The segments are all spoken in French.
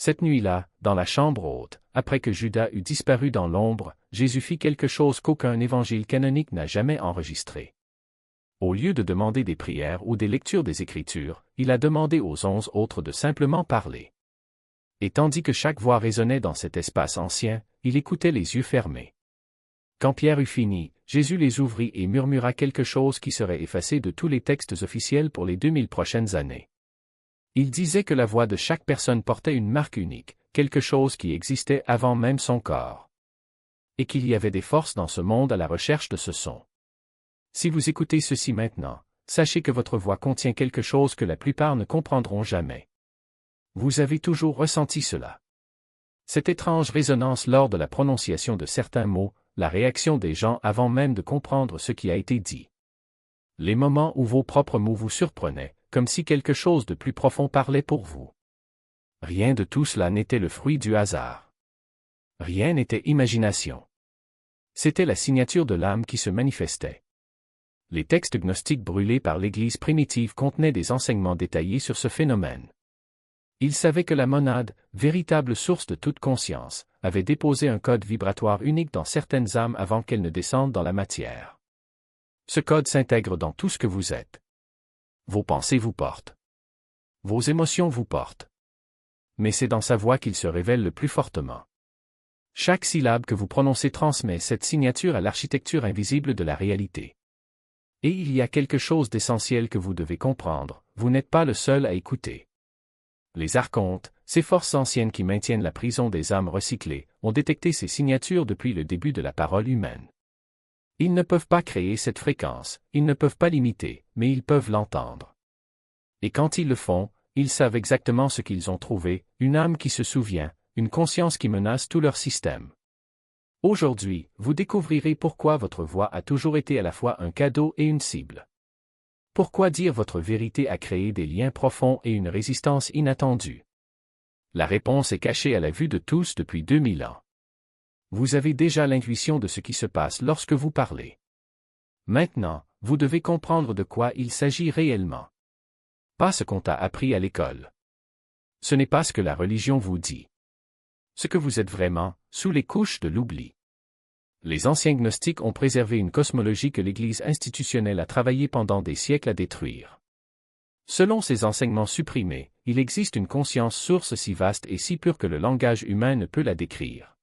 Cette nuit-là, dans la chambre haute, après que Judas eut disparu dans l'ombre, Jésus fit quelque chose qu'aucun évangile canonique n'a jamais enregistré. Au lieu de demander des prières ou des lectures des Écritures, il a demandé aux 11 autres de simplement parler. Et tandis que chaque voix résonnait dans cet espace ancien, il écoutait les yeux fermés. Quand Pierre eut fini, Jésus les ouvrit et murmura quelque chose qui serait effacé de tous les textes officiels pour les 2000 prochaines années. Il disait que la voix de chaque personne portait une marque unique, quelque chose qui existait avant même son corps. Et qu'il y avait des forces dans ce monde à la recherche de ce son. Si vous écoutez ceci maintenant, sachez que votre voix contient quelque chose que la plupart ne comprendront jamais. Vous avez toujours ressenti cela. Cette étrange résonance lors de la prononciation de certains mots, la réaction des gens avant même de comprendre ce qui a été dit. Les moments où vos propres mots vous surprenaient, comme si quelque chose de plus profond parlait pour vous. Rien de tout cela n'était le fruit du hasard. Rien n'était imagination. C'était la signature de l'âme qui se manifestait. Les textes gnostiques brûlés par l'Église primitive contenaient des enseignements détaillés sur ce phénomène. Ils savaient que la monade, véritable source de toute conscience, avait déposé un code vibratoire unique dans certaines âmes avant qu'elles ne descendent dans la matière. Ce code s'intègre dans tout ce que vous êtes. Vos pensées vous portent. Vos émotions vous portent. Mais c'est dans sa voix qu'il se révèle le plus fortement. Chaque syllabe que vous prononcez transmet cette signature à l'architecture invisible de la réalité. Et il y a quelque chose d'essentiel que vous devez comprendre, vous n'êtes pas le seul à écouter. Les archontes, ces forces anciennes qui maintiennent la prison des âmes recyclées, ont détecté ces signatures depuis le début de la parole humaine. Ils ne peuvent pas créer cette fréquence, ils ne peuvent pas l'imiter, mais ils peuvent l'entendre. Et quand ils le font, ils savent exactement ce qu'ils ont trouvé, une âme qui se souvient, une conscience qui menace tout leur système. Aujourd'hui, vous découvrirez pourquoi votre voix a toujours été à la fois un cadeau et une cible. Pourquoi dire votre vérité a créé des liens profonds et une résistance inattendue. La réponse est cachée à la vue de tous depuis 2000 ans. Vous avez déjà l'intuition de ce qui se passe lorsque vous parlez. Maintenant, vous devez comprendre de quoi il s'agit réellement. Pas ce qu'on t'a appris à l'école. Ce n'est pas ce que la religion vous dit. Ce que vous êtes vraiment, sous les couches de l'oubli. Les anciens gnostiques ont préservé une cosmologie que l'Église institutionnelle a travaillé pendant des siècles à détruire. Selon ces enseignements supprimés, il existe une conscience source si vaste et si pure que le langage humain ne peut la décrire.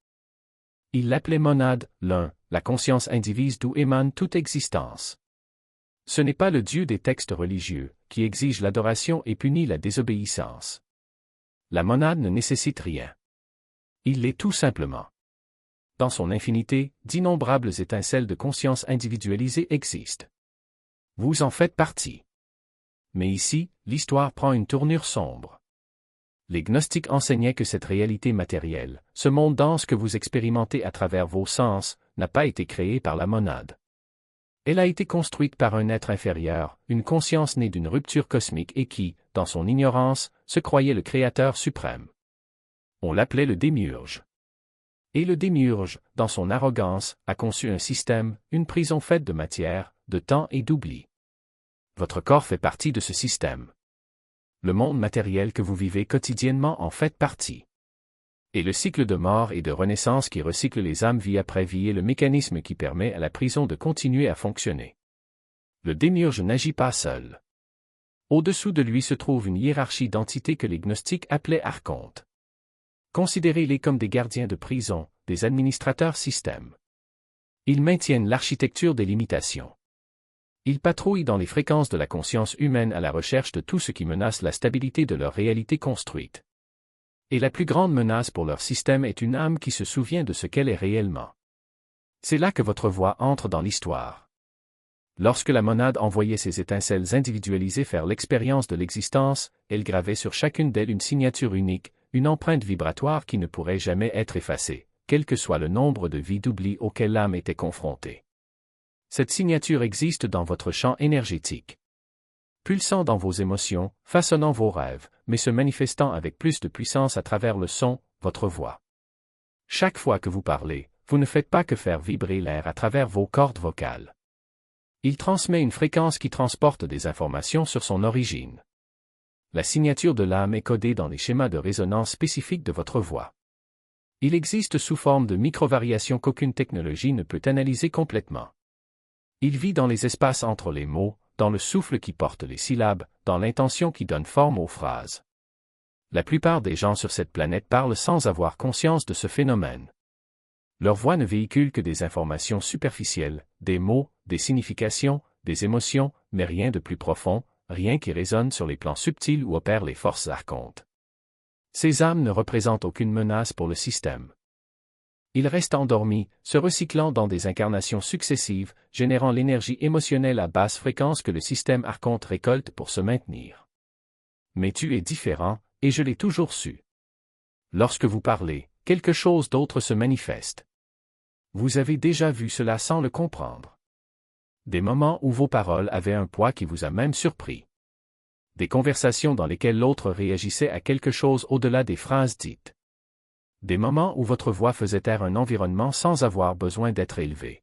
Ils l'appelaient monade, l'un, la conscience indivise d'où émane toute existence. Ce n'est pas le Dieu des textes religieux, qui exige l'adoration et punit la désobéissance. La monade ne nécessite rien. Il l'est tout simplement. Dans son infinité, d'innombrables étincelles de conscience individualisée existent. Vous en faites partie. Mais ici, l'histoire prend une tournure sombre. Les gnostiques enseignaient que cette réalité matérielle, ce monde dense que vous expérimentez à travers vos sens, n'a pas été créé par la monade. Elle a été construite par un être inférieur, une conscience née d'une rupture cosmique et qui, dans son ignorance, se croyait le créateur suprême. On l'appelait le démiurge. Et le démiurge, dans son arrogance, a conçu un système, une prison faite de matière, de temps et d'oubli. Votre corps fait partie de ce système. Le monde matériel que vous vivez quotidiennement en fait partie. Et le cycle de mort et de renaissance qui recycle les âmes vie après vie est le mécanisme qui permet à la prison de continuer à fonctionner. Le démiurge n'agit pas seul. Au-dessous de lui se trouve une hiérarchie d'entités que les gnostiques appelaient archontes. Considérez-les comme des gardiens de prison, des administrateurs système. Ils maintiennent l'architecture des limitations. Ils patrouillent dans les fréquences de la conscience humaine à la recherche de tout ce qui menace la stabilité de leur réalité construite. Et la plus grande menace pour leur système est une âme qui se souvient de ce qu'elle est réellement. C'est là que votre voix entre dans l'histoire. Lorsque la monade envoyait ses étincelles individualisées faire l'expérience de l'existence, elle gravait sur chacune d'elles une signature unique, une empreinte vibratoire qui ne pourrait jamais être effacée, quel que soit le nombre de vies d'oubli auxquelles l'âme était confrontée. Cette signature existe dans votre champ énergétique. Pulsant dans vos émotions, façonnant vos rêves, mais se manifestant avec plus de puissance à travers le son, votre voix. Chaque fois que vous parlez, vous ne faites pas que faire vibrer l'air à travers vos cordes vocales. Il transmet une fréquence qui transporte des informations sur son origine. La signature de l'âme est codée dans les schémas de résonance spécifiques de votre voix. Il existe sous forme de micro-variations qu'aucune technologie ne peut analyser complètement. Il vit dans les espaces entre les mots, dans le souffle qui porte les syllabes, dans l'intention qui donne forme aux phrases. La plupart des gens sur cette planète parlent sans avoir conscience de ce phénomène. Leur voix ne véhicule que des informations superficielles, des mots, des significations, des émotions, mais rien de plus profond, rien qui résonne sur les plans subtils où opèrent les forces archontes. Ces âmes ne représentent aucune menace pour le système. Ils restent endormis, se recyclant dans des incarnations successives, générant l'énergie émotionnelle à basse fréquence que le système archonte récolte pour se maintenir. Mais tu es différent, et je l'ai toujours su. Lorsque vous parlez, quelque chose d'autre se manifeste. Vous avez déjà vu cela sans le comprendre. Des moments où vos paroles avaient un poids qui vous a même surpris. Des conversations dans lesquelles l'autre réagissait à quelque chose au-delà des phrases dites. Des moments où votre voix faisait taire un environnement sans avoir besoin d'être élevée.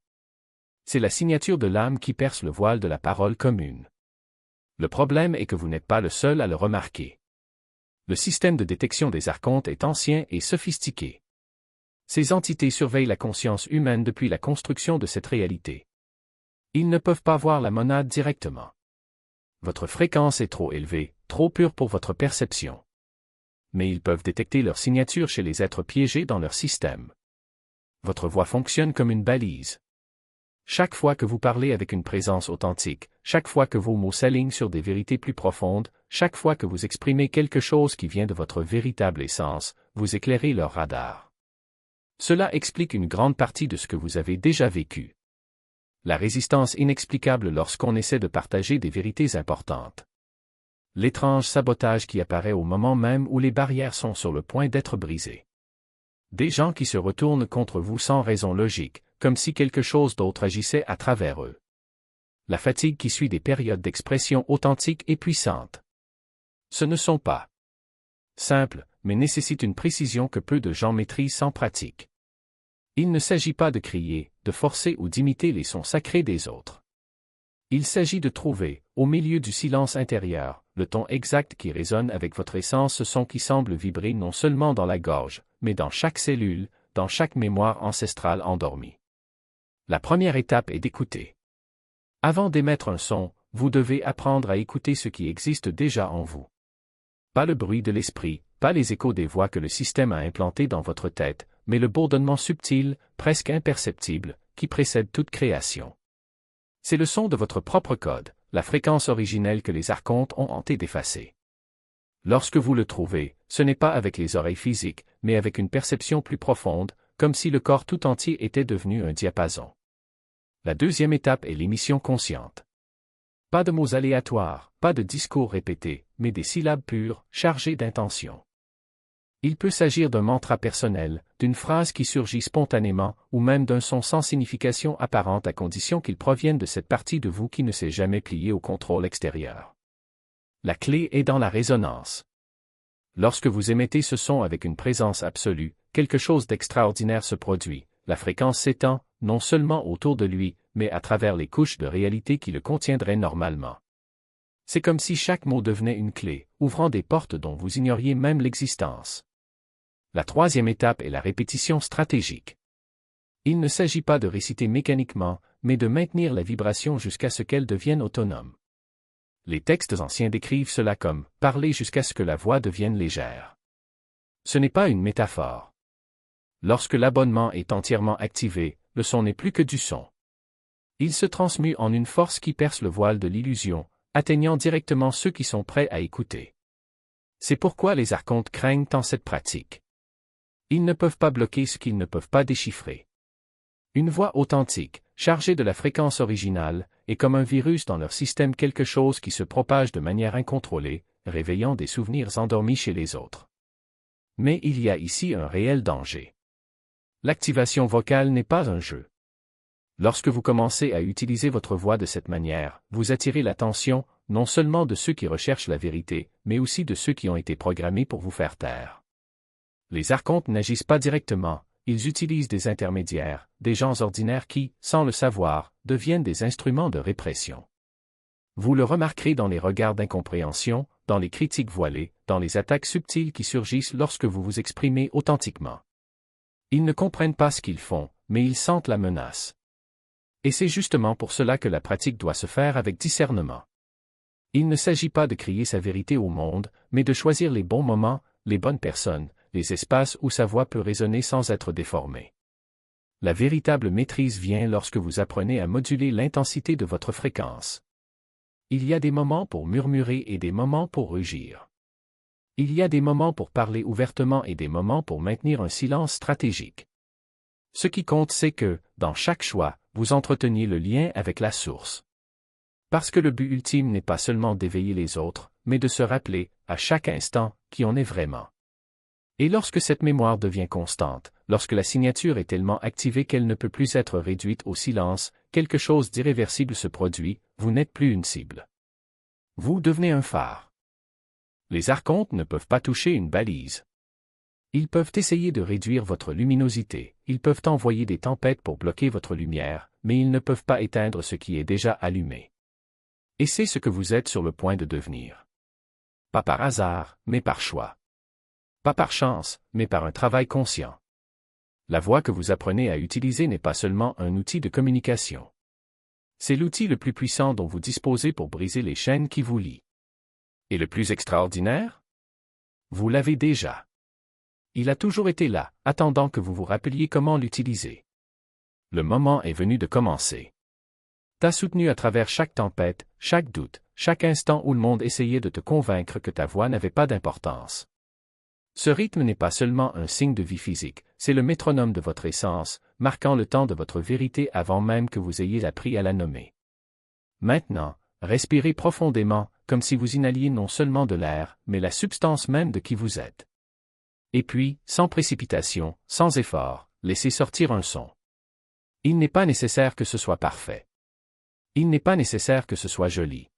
C'est la signature de l'âme qui perce le voile de la parole commune. Le problème est que vous n'êtes pas le seul à le remarquer. Le système de détection des archontes est ancien et sophistiqué. Ces entités surveillent la conscience humaine depuis la construction de cette réalité. Ils ne peuvent pas voir la monade directement. Votre fréquence est trop élevée, trop pure pour votre perception. Mais ils peuvent détecter leur signature chez les êtres piégés dans leur système. Votre voix fonctionne comme une balise. Chaque fois que vous parlez avec une présence authentique, chaque fois que vos mots s'alignent sur des vérités plus profondes, chaque fois que vous exprimez quelque chose qui vient de votre véritable essence, vous éclairez leur radar. Cela explique une grande partie de ce que vous avez déjà vécu. La résistance inexplicable lorsqu'on essaie de partager des vérités importantes. L'étrange sabotage qui apparaît au moment même où les barrières sont sur le point d'être brisées. Des gens qui se retournent contre vous sans raison logique, comme si quelque chose d'autre agissait à travers eux. La fatigue qui suit des périodes d'expression authentique et puissante. Ce ne sont pas simples, mais nécessitent une précision que peu de gens maîtrisent sans pratique. Il ne s'agit pas de crier, de forcer ou d'imiter les sons sacrés des autres. Il s'agit de trouver, au milieu du silence intérieur, le ton exact qui résonne avec votre essence, ce son qui semble vibrer non seulement dans la gorge, mais dans chaque cellule, dans chaque mémoire ancestrale endormie. La première étape est d'écouter. Avant d'émettre un son, vous devez apprendre à écouter ce qui existe déjà en vous. Pas le bruit de l'esprit, pas les échos des voix que le système a implantées dans votre tête, mais le bourdonnement subtil, presque imperceptible, qui précède toute création. C'est le son de votre propre code, la fréquence originelle que les archontes ont tenté d'effacer. Lorsque vous le trouvez, ce n'est pas avec les oreilles physiques, mais avec une perception plus profonde, comme si le corps tout entier était devenu un diapason. La deuxième étape est l'émission consciente. Pas de mots aléatoires, pas de discours répétés, mais des syllabes pures, chargées d'intention. Il peut s'agir d'un mantra personnel, d'une phrase qui surgit spontanément, ou même d'un son sans signification apparente à condition qu'il provienne de cette partie de vous qui ne s'est jamais pliée au contrôle extérieur. La clé est dans la résonance. Lorsque vous émettez ce son avec une présence absolue, quelque chose d'extraordinaire se produit, la fréquence s'étend, non seulement autour de lui, mais à travers les couches de réalité qui le contiendraient normalement. C'est comme si chaque mot devenait une clé, ouvrant des portes dont vous ignoriez même l'existence. La troisième étape est la répétition stratégique. Il ne s'agit pas de réciter mécaniquement, mais de maintenir la vibration jusqu'à ce qu'elle devienne autonome. Les textes anciens décrivent cela comme « parler jusqu'à ce que la voix devienne légère ». Ce n'est pas une métaphore. Lorsque l'abonnement est entièrement activé, le son n'est plus que du son. Il se transmue en une force qui perce le voile de l'illusion, atteignant directement ceux qui sont prêts à écouter. C'est pourquoi les archontes craignent tant cette pratique. Ils ne peuvent pas bloquer ce qu'ils ne peuvent pas déchiffrer. Une voix authentique, chargée de la fréquence originale, est comme un virus dans leur système, quelque chose qui se propage de manière incontrôlée, réveillant des souvenirs endormis chez les autres. Mais il y a ici un réel danger. L'activation vocale n'est pas un jeu. Lorsque vous commencez à utiliser votre voix de cette manière, vous attirez l'attention, non seulement de ceux qui recherchent la vérité, mais aussi de ceux qui ont été programmés pour vous faire taire. Les archontes n'agissent pas directement, ils utilisent des intermédiaires, des gens ordinaires qui, sans le savoir, deviennent des instruments de répression. Vous le remarquerez dans les regards d'incompréhension, dans les critiques voilées, dans les attaques subtiles qui surgissent lorsque vous vous exprimez authentiquement. Ils ne comprennent pas ce qu'ils font, mais ils sentent la menace. Et c'est justement pour cela que la pratique doit se faire avec discernement. Il ne s'agit pas de crier sa vérité au monde, mais de choisir les bons moments, les bonnes personnes, les espaces où sa voix peut résonner sans être déformée. La véritable maîtrise vient lorsque vous apprenez à moduler l'intensité de votre fréquence. Il y a des moments pour murmurer et des moments pour rugir. Il y a des moments pour parler ouvertement et des moments pour maintenir un silence stratégique. Ce qui compte, c'est que, dans chaque choix, vous entreteniez le lien avec la source. Parce que le but ultime n'est pas seulement d'éveiller les autres, mais de se rappeler, à chaque instant, qui on est vraiment. Et lorsque cette mémoire devient constante, lorsque la signature est tellement activée qu'elle ne peut plus être réduite au silence, quelque chose d'irréversible se produit, vous n'êtes plus une cible. Vous devenez un phare. Les archontes ne peuvent pas toucher une balise. Ils peuvent essayer de réduire votre luminosité, ils peuvent envoyer des tempêtes pour bloquer votre lumière, mais ils ne peuvent pas éteindre ce qui est déjà allumé. Et c'est ce que vous êtes sur le point de devenir. Pas par hasard, mais par choix. Pas par chance, mais par un travail conscient. La voix que vous apprenez à utiliser n'est pas seulement un outil de communication. C'est l'outil le plus puissant dont vous disposez pour briser les chaînes qui vous lient. Et le plus extraordinaire? Vous l'avez déjà. Il a toujours été là, attendant que vous vous rappeliez comment l'utiliser. Le moment est venu de commencer. T'as soutenu à travers chaque tempête, chaque doute, chaque instant où le monde essayait de te convaincre que ta voix n'avait pas d'importance. Ce rythme n'est pas seulement un signe de vie physique, c'est le métronome de votre essence, marquant le temps de votre vérité avant même que vous ayez appris à la nommer. Maintenant, respirez profondément, comme si vous inhaliez non seulement de l'air, mais la substance même de qui vous êtes. Et puis, sans précipitation, sans effort, laissez sortir un son. Il n'est pas nécessaire que ce soit parfait. Il n'est pas nécessaire que ce soit joli.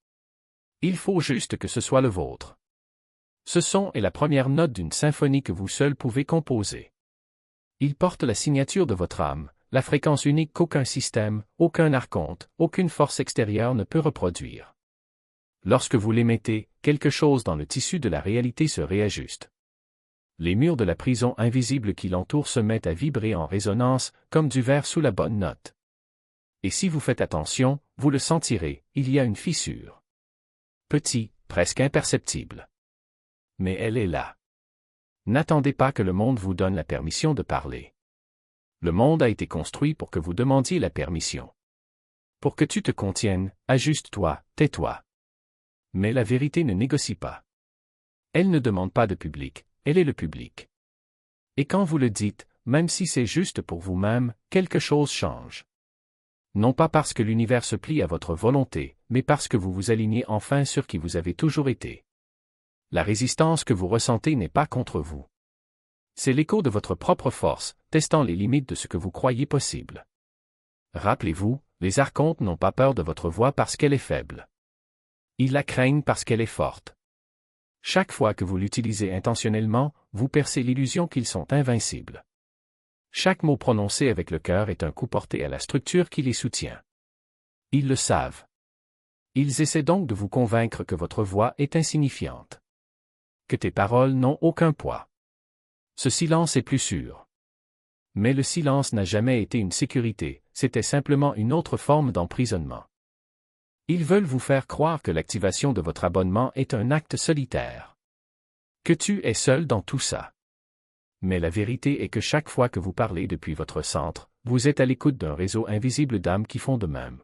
Il faut juste que ce soit le vôtre. Ce son est la première note d'une symphonie que vous seul pouvez composer. Il porte la signature de votre âme, la fréquence unique qu'aucun système, aucun archonte, aucune force extérieure ne peut reproduire. Lorsque vous l'émettez, quelque chose dans le tissu de la réalité se réajuste. Les murs de la prison invisible qui l'entourent se mettent à vibrer en résonance, comme du verre sous la bonne note. Et si vous faites attention, vous le sentirez, il y a une fissure. Petit, presque imperceptible. Mais elle est là. N'attendez pas que le monde vous donne la permission de parler. Le monde a été construit pour que vous demandiez la permission. Pour que tu te contiennes, ajuste-toi, tais-toi. Mais la vérité ne négocie pas. Elle ne demande pas de public, elle est le public. Et quand vous le dites, même si c'est juste pour vous-même, quelque chose change. Non pas parce que l'univers se plie à votre volonté, mais parce que vous vous alignez enfin sur qui vous avez toujours été. La résistance que vous ressentez n'est pas contre vous. C'est l'écho de votre propre force, testant les limites de ce que vous croyez possible. Rappelez-vous, les archontes n'ont pas peur de votre voix parce qu'elle est faible. Ils la craignent parce qu'elle est forte. Chaque fois que vous l'utilisez intentionnellement, vous percez l'illusion qu'ils sont invincibles. Chaque mot prononcé avec le cœur est un coup porté à la structure qui les soutient. Ils le savent. Ils essaient donc de vous convaincre que votre voix est insignifiante. Que tes paroles n'ont aucun poids. Ce silence est plus sûr. Mais le silence n'a jamais été une sécurité, c'était simplement une autre forme d'emprisonnement. Ils veulent vous faire croire que l'activation de votre abonnement est un acte solitaire. Que tu es seul dans tout ça. Mais la vérité est que chaque fois que vous parlez depuis votre centre, vous êtes à l'écoute d'un réseau invisible d'âmes qui font de même.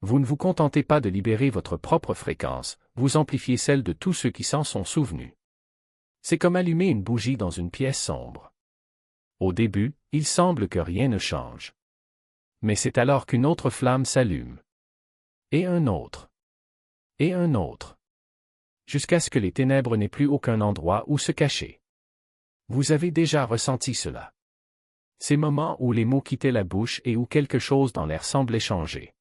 Vous ne vous contentez pas de libérer votre propre fréquence, vous amplifiez celle de tous ceux qui s'en sont souvenus. C'est comme allumer une bougie dans une pièce sombre. Au début, il semble que rien ne change. Mais c'est alors qu'une autre flamme s'allume. Et un autre. Et un autre. Jusqu'à ce que les ténèbres n'aient plus aucun endroit où se cacher. Vous avez déjà ressenti cela. Ces moments où les mots quittaient la bouche et où quelque chose dans l'air semblait changer.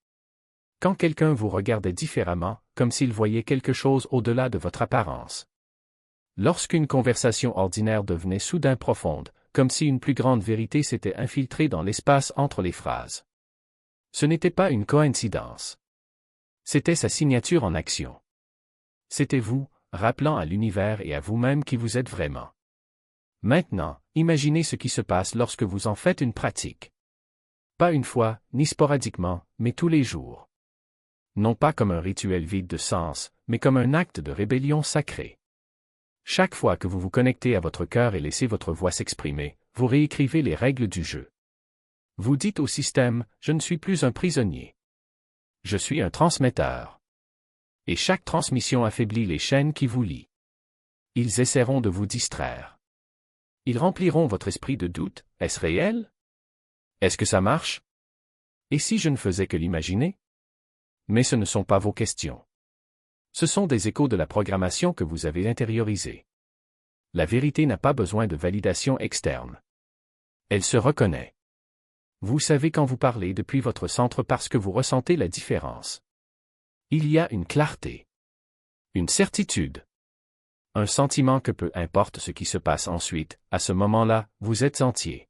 Quand quelqu'un vous regardait différemment, comme s'il voyait quelque chose au-delà de votre apparence. Lorsqu'une conversation ordinaire devenait soudain profonde, comme si une plus grande vérité s'était infiltrée dans l'espace entre les phrases. Ce n'était pas une coïncidence. C'était sa signature en action. C'était vous, rappelant à l'univers et à vous-même qui vous êtes vraiment. Maintenant, imaginez ce qui se passe lorsque vous en faites une pratique. Pas une fois, ni sporadiquement, mais tous les jours. Non pas comme un rituel vide de sens, mais comme un acte de rébellion sacrée. Chaque fois que vous vous connectez à votre cœur et laissez votre voix s'exprimer, vous réécrivez les règles du jeu. Vous dites au système, je ne suis plus un prisonnier. Je suis un transmetteur. Et chaque transmission affaiblit les chaînes qui vous lient. Ils essaieront de vous distraire. Ils rempliront votre esprit de doute, est-ce réel? Est-ce que ça marche? Et si je ne faisais que l'imaginer? Mais ce ne sont pas vos questions. Ce sont des échos de la programmation que vous avez intériorisée. La vérité n'a pas besoin de validation externe. Elle se reconnaît. Vous savez quand vous parlez depuis votre centre parce que vous ressentez la différence. Il y a une clarté. Une certitude. Un sentiment que peu importe ce qui se passe ensuite, à ce moment-là, vous êtes entier.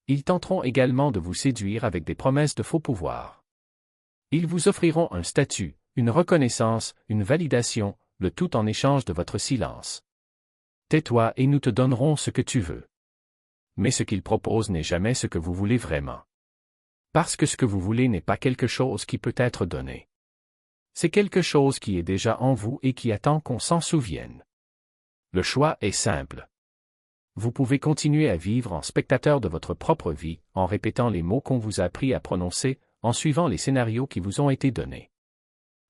Ils tenteront également de vous séduire avec des promesses de faux pouvoirs. Ils vous offriront un statut, une reconnaissance, une validation, le tout en échange de votre silence. Tais-toi et nous te donnerons ce que tu veux. Mais ce qu'ils proposent n'est jamais ce que vous voulez vraiment. Parce que ce que vous voulez n'est pas quelque chose qui peut être donné. C'est quelque chose qui est déjà en vous et qui attend qu'on s'en souvienne. Le choix est simple. Vous pouvez continuer à vivre en spectateur de votre propre vie, en répétant les mots qu'on vous a appris à prononcer, en suivant les scénarios qui vous ont été donnés.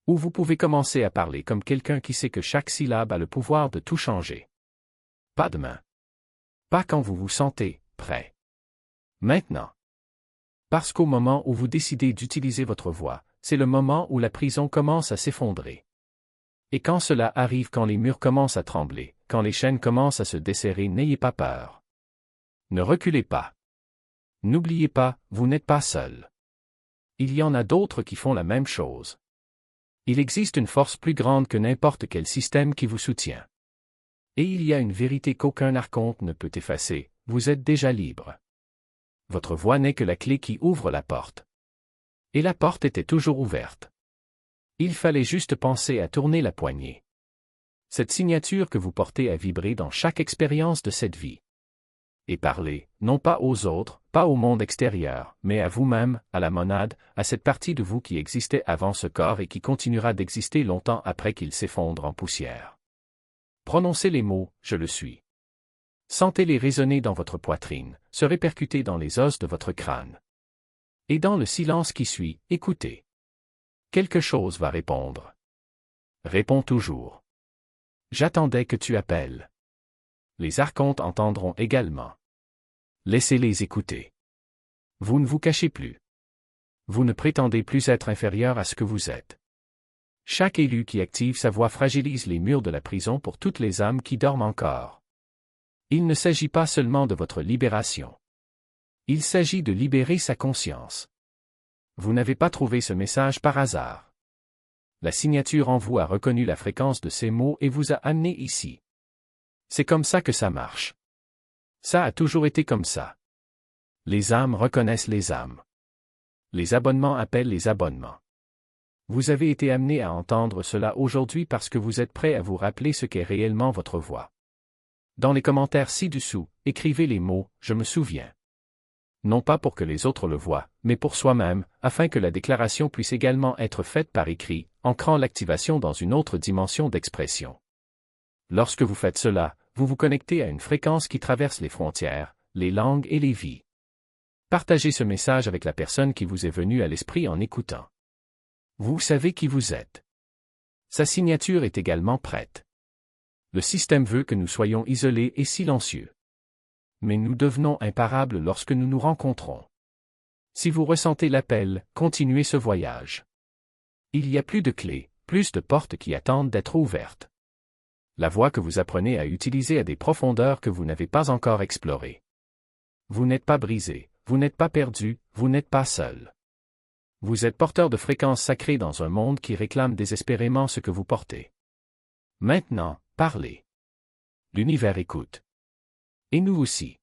Ou vous pouvez commencer à parler comme quelqu'un qui sait que chaque syllabe a le pouvoir de tout changer. Pas demain. Pas quand vous vous sentez prêt. Maintenant. Parce qu'au moment où vous décidez d'utiliser votre voix, c'est le moment où la prison commence à s'effondrer. Et quand cela arrive, quand les murs commencent à trembler, quand les chaînes commencent à se desserrer, n'ayez pas peur. Ne reculez pas. N'oubliez pas, vous n'êtes pas seul. Il y en a d'autres qui font la même chose. Il existe une force plus grande que n'importe quel système qui vous soutient. Et il y a une vérité qu'aucun archonte ne peut effacer, vous êtes déjà libre. Votre voix n'est que la clé qui ouvre la porte. Et la porte était toujours ouverte. Il fallait juste penser à tourner la poignée. Cette signature que vous portez a vibré dans chaque expérience de cette vie. Et parlez, non pas aux autres, pas au monde extérieur, mais à vous-même, à la monade, à cette partie de vous qui existait avant ce corps et qui continuera d'exister longtemps après qu'il s'effondre en poussière. Prononcez les mots « je le suis ». Sentez-les résonner dans votre poitrine, se répercuter dans les os de votre crâne. Et dans le silence qui suit, écoutez. Quelque chose va répondre. Réponds toujours. J'attendais que tu appelles. Les archontes entendront également. Laissez-les écouter. Vous ne vous cachez plus. Vous ne prétendez plus être inférieur à ce que vous êtes. Chaque élu qui active sa voix fragilise les murs de la prison pour toutes les âmes qui dorment encore. Il ne s'agit pas seulement de votre libération. Il s'agit de libérer sa conscience. Vous n'avez pas trouvé ce message par hasard. La signature en vous a reconnu la fréquence de ces mots et vous a amené ici. C'est comme ça que ça marche. Ça a toujours été comme ça. Les âmes reconnaissent les âmes. Les abonnements appellent les abonnements. Vous avez été amené à entendre cela aujourd'hui parce que vous êtes prêt à vous rappeler ce qu'est réellement votre voix. Dans les commentaires ci-dessous, écrivez les mots « Je me souviens ». Non pas pour que les autres le voient, mais pour soi-même, afin que la déclaration puisse également être faite par écrit, ancrant l'activation dans une autre dimension d'expression. Lorsque vous faites cela, vous vous connectez à une fréquence qui traverse les frontières, les langues et les vies. Partagez ce message avec la personne qui vous est venue à l'esprit en écoutant. Vous savez qui vous êtes. Sa signature est également prête. Le système veut que nous soyons isolés et silencieux. Mais nous devenons imparables lorsque nous nous rencontrons. Si vous ressentez l'appel, continuez ce voyage. Il y a plus de clés, plus de portes qui attendent d'être ouvertes. La voie que vous apprenez à utiliser a des profondeurs que vous n'avez pas encore explorées. Vous n'êtes pas brisé, vous n'êtes pas perdu, vous n'êtes pas seul. Vous êtes porteur de fréquences sacrées dans un monde qui réclame désespérément ce que vous portez. Maintenant, parlez. L'univers écoute. Et nous aussi.